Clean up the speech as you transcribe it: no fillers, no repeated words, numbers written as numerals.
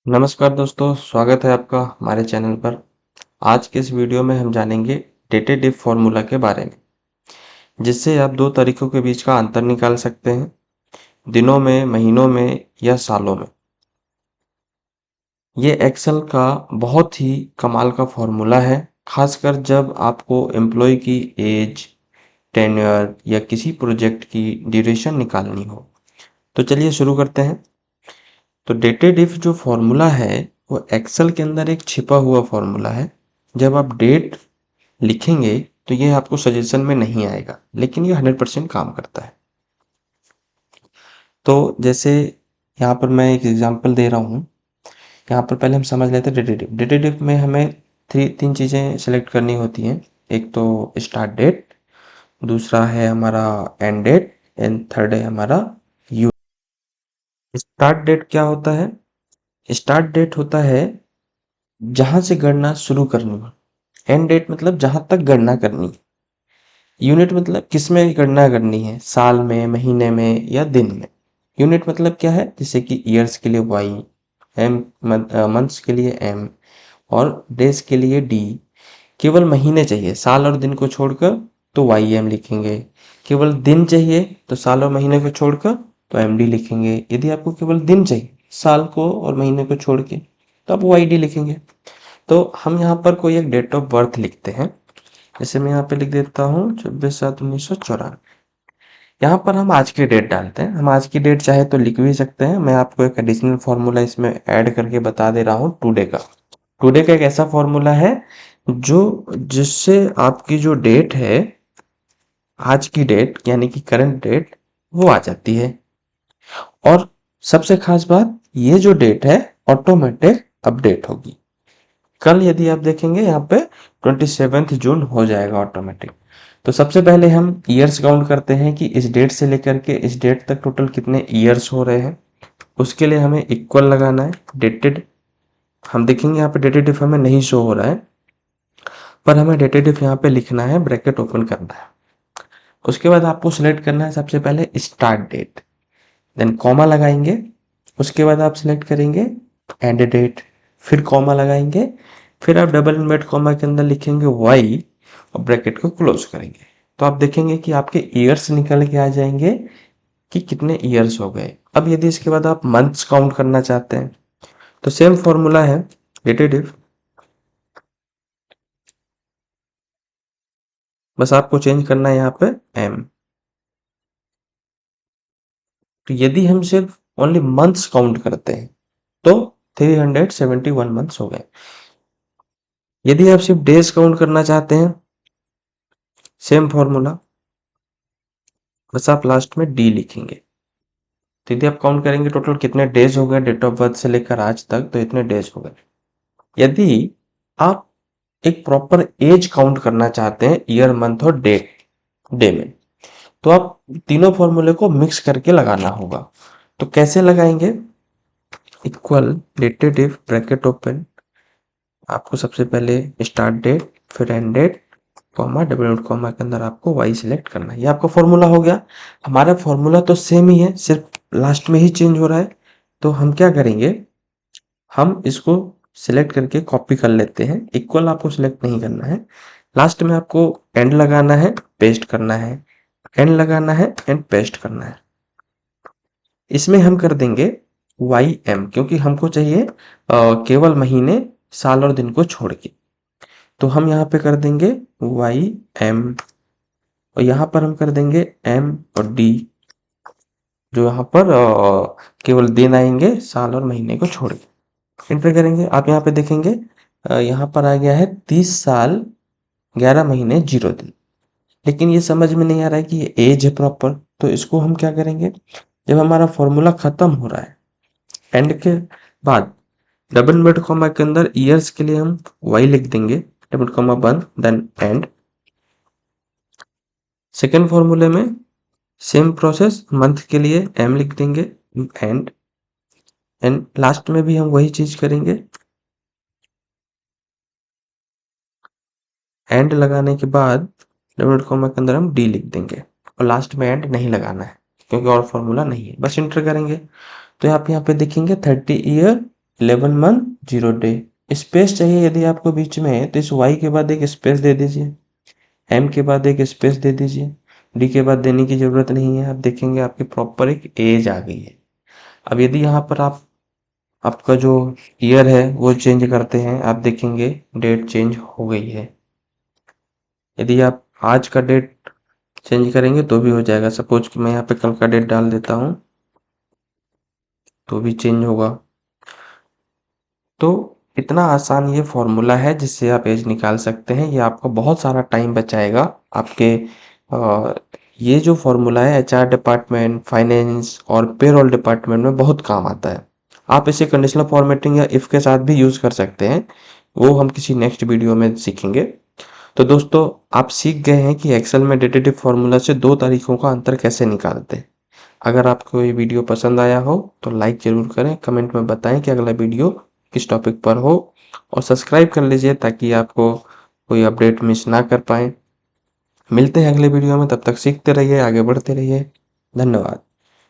नमस्कार दोस्तों, स्वागत है आपका हमारे चैनल पर। आज के इस वीडियो में हम जानेंगे डेटेटिव फॉर्मूला के बारे में, जिससे आप दो तारीखों के बीच का अंतर निकाल सकते हैं, दिनों में, महीनों में या सालों में। ये एक्सेल का बहुत ही कमाल का फॉर्मूला है, खासकर जब आपको एम्प्लॉय की एज, टेन्योर या किसी प्रोजेक्ट की ड्यूरेशन निकालनी हो। तो चलिए शुरू करते हैं। तो डेटेटिव जो फॉर्मूला है वो एक्सेल के अंदर एक छिपा हुआ फॉर्मूला है। जब आप डेट लिखेंगे तो ये आपको सजेशन में नहीं आएगा, लेकिन ये 100% काम करता है। तो जैसे यहाँ पर मैं एक एग्जांपल दे रहा हूँ। यहाँ पर पहले हम समझ लेते हैं डेटेटिव। डेटेटिव में हमें तीन चीज़ें सेलेक्ट करनी होती हैं। एक तो स्टार्ट डेट, दूसरा है हमारा एंड डेट एंड थर्ड है हमारा यू। स्टार्ट डेट क्या होता है? स्टार्ट डेट होता है जहां से गणना शुरू करनी हो। एंड डेट मतलब जहां तक गणना करनी है। यूनिट मतलब किसमें गणना करनी है, साल में, महीने में या दिन में। यूनिट मतलब क्या है, जैसे कि ईयर्स के लिए वाई, एम मंथ्स के लिए एम और डेज के लिए डी। केवल महीने चाहिए साल और दिन को छोड़कर तो वाई एम लिखेंगे। केवल दिन चाहिए तो साल और महीने को छोड़कर तो एम डी लिखेंगे। यदि आपको केवल दिन चाहिए साल को और महीने को छोड़ के तो आप वाई डी लिखेंगे। तो हम यहाँ पर कोई एक डेट ऑफ बर्थ लिखते हैं। जैसे मैं यहाँ पे लिख देता हूँ 24/7/1994। यहाँ पर हम आज की डेट डालते हैं। हम आज की डेट चाहे तो लिख भी सकते हैं। मैं आपको एक एडिशनल फॉर्मूला इसमें ऐड करके बता दे रहा हूँ, टुडे का। टुडे का एक ऐसा फॉर्मूला है जो जिससे आपकी जो डेट है, आज की डेट यानी कि करंट डेट, वो आ जाती है। और सबसे खास बात, ये जो डेट है ऑटोमेटिक अपडेट होगी। कल यदि आप देखेंगे यहाँ पे 27 जून हो जाएगा ऑटोमेटिक। तो सबसे पहले हम ईयर्स काउंट करते हैं कि इस डेट से लेकर के इस डेट तक टोटल कितने ईयर्स हो रहे हैं। उसके लिए हमें इक्वल लगाना है डेटेड। हम देखेंगे यहाँ पे डेटेड हमें नहीं शो हो रहा है, पर हमें डेटेड यहाँ पे लिखना है, ब्रैकेट ओपन करना है। उसके बाद आपको सिलेक्ट करना है सबसे पहले स्टार्ट डेट, देन कॉमा लगाएंगे। उसके बाद आप सिलेक्ट करेंगे एंड डेट, फिर कॉमा लगाएंगे, फिर आप डबल इनवर्ट कॉमा के अंदर लिखेंगे वाई और ब्रैकेट को क्लोज करेंगे। तो आप देखेंगे कि आपके ईयर्स निकल के आ जाएंगे कि कितने ईयर्स हो गए। अब यदि इसके बाद आप मंथ्स काउंट करना चाहते हैं तो सेम फॉर्मूला है डेटेटिव, बस आपको चेंज करना है यहाँ पे एम। तो यदि हम सिर्फ ओनली मंथ्स काउंट करते हैं तो 371 मंथ्स हो गए। यदि आप सिर्फ डेज काउंट करना चाहते हैं, सेम फॉर्मूला, बस आप लास्ट में डी लिखेंगे। तो यदि आप काउंट करेंगे टोटल कितने डेज हो गए डेट ऑफ बर्थ से लेकर आज तक, तो इतने डेज हो गए। यदि आप एक प्रॉपर एज काउंट करना चाहते हैं, ईयर, मंथ और डे में, तो आप तीनों फॉर्मूले को मिक्स करके लगाना होगा। तो कैसे लगाएंगे? इक्वल डेटेटिव ब्रैकेट ओपन, आपको सबसे पहले स्टार्ट डेट, फिर end date, comma, double dot comma के अंदर आपको वाई सिलेक्ट करना है। ये आपका फॉर्मूला हो गया। हमारा फॉर्मूला तो सेम ही है, सिर्फ लास्ट में ही चेंज हो रहा है। तो हम क्या करेंगे, हम इसको सिलेक्ट करके कॉपी कर लेते हैं। इक्वल आपको सिलेक्ट नहीं करना है, लास्ट में आपको एंड लगाना है, पेस्ट करना है, एंड लगाना है एंड पेस्ट करना है। इसमें हम कर देंगे वाई एम, क्योंकि हमको चाहिए केवल महीने, साल और दिन को छोड़ के। तो हम यहाँ पे कर देंगे वाई एम और यहाँ पर हम कर देंगे एम और डी, जो यहाँ पर केवल दिन आएंगे, साल और महीने को छोड़ के। एंटर करेंगे। आप यहाँ पे देखेंगे यहाँ पर आ गया है 30 साल 11 महीने 0 दिन। लेकिन ये समझ में नहीं आ रहा है कि ये एज है प्रॉपर। तो इसको हम क्या करेंगे, जब हमारा फॉर्मूला खत्म हो रहा है, एंड के बाद डबल इनवर्ट कॉमा के अंदर ईयर्स के लिए हम वाई लिख देंगे, डबल कॉमा बंद, देन एंड। सेकेंड फॉर्मूले में सेम प्रोसेस, मंथ के लिए एम लिख देंगे, एंड एंड लास्ट में भी हम वही चीज करेंगे। एंड लगाने के बाद डबल कॉमा के अंदर हम डी लिख देंगे और लास्ट में एंड नहीं लगाना है, क्योंकि और फॉर्मूला नहीं है। बस इंटर करेंगे। तो आप यहाँ पे देखेंगे 30 ईयर 11 मंथ 0 डे। स्पेस चाहिए यदि आपको बीच में, तो इस y के बाद एक स्पेस दे दीजिए, m के बाद एक स्पेस दे दीजिए, d के बाद देने की ज़रूरत नहीं है। आप देखेंगे आपकी प्रॉपर एक एज आ गई है। अब यदि यहाँ पर आप आपका जो ईयर है वो चेंज करते हैं, आप देखेंगे डेट चेंज हो गई है। यदि आप आज का डेट चेंज करेंगे तो भी हो जाएगा। सपोज कि मैं यहाँ पे कल का डेट डाल देता हूँ तो भी चेंज होगा। तो इतना आसान ये फॉर्मूला है जिससे आप एज निकाल सकते हैं। ये आपको बहुत सारा टाइम बचाएगा। आपके ये जो फॉर्मूला है एचआर डिपार्टमेंट, फाइनेंस और पेरोल डिपार्टमेंट में बहुत काम आता है। आप इसे कंडीशनल फॉर्मेटिंग या इफ के साथ भी यूज कर सकते हैं, वो हम किसी नेक्स्ट वीडियो में सीखेंगे। तो दोस्तों, आप सीख गए हैं कि एक्सेल में डेटाटिव फॉर्मूला से दो तारीखों का अंतर कैसे निकालते हैं। अगर आपको ये वीडियो पसंद आया हो तो लाइक जरूर करें, कमेंट में बताएं कि अगला वीडियो किस टॉपिक पर हो, और सब्सक्राइब कर लीजिए ताकि आपको कोई अपडेट मिस ना कर पाए। मिलते हैं अगले वीडियो में, तब तक सीखते रहिए, आगे बढ़ते रहिए। धन्यवाद।